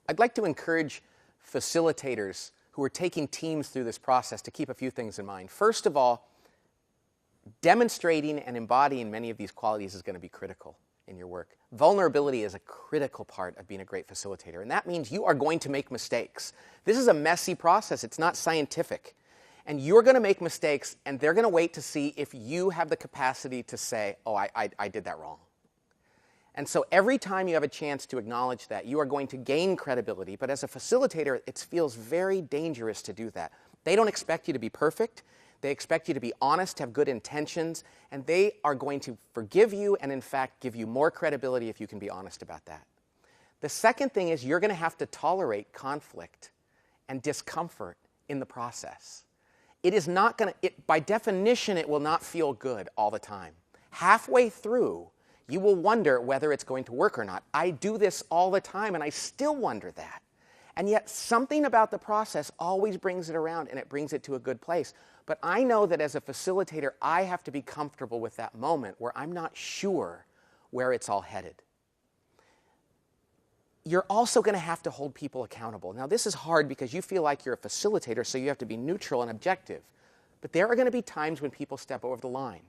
I'd like to encourage facilitators who are taking teams through this process to keep a few things in mind. First of all, demonstrating and embodying many of these qualities is going to be critical in your work. Vulnerability is a critical part of being a great facilitator, and that means you are going to make mistakes. This is a messy process. It's not scientific. And you're going to make mistakes, and they're going to wait to see if you have the capacity to say, oh, I did that wrong. And so every time you have a chance to acknowledge that, you are going to gain credibility. But as a facilitator, it feels very dangerous to do that. They don't expect you to be perfect. They expect you to be honest, have good intentions, and they are going to forgive you and, in fact, give you more credibility if you can be honest about that. The second thing is you're going to have to tolerate conflict and discomfort in the process. It is not going to, by definition, it will not feel good all the time. Halfway through, you will wonder whether it's going to work or not. I do this all the time, and I still wonder that. And yet something about the process always brings it around, and it brings it to a good place. But I know that as a facilitator, I have to be comfortable with that moment where I'm not sure where it's all headed. You're also going to have to hold people accountable. Now, this is hard because you feel like you're a facilitator, so you have to be neutral and objective. But there are going to be times when people step over the line.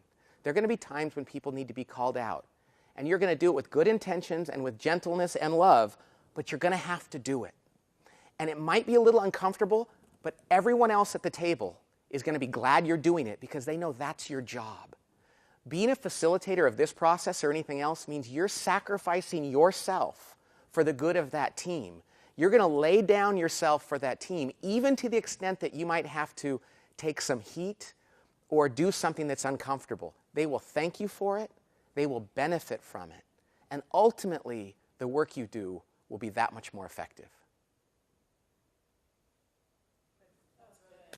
There are going to be times when people need to be called out. And you're going to do it with good intentions and with gentleness and love, but you're going to have to do it. And it might be a little uncomfortable, but everyone else at the table is going to be glad you're doing it because they know that's your job. Being a facilitator of this process or anything else means you're sacrificing yourself for the good of that team. You're going to lay down yourself for that team, even to the extent that you might have to take some heat or do something that's uncomfortable. They will thank you for it. They will benefit from it. And ultimately, the work you do will be that much more effective.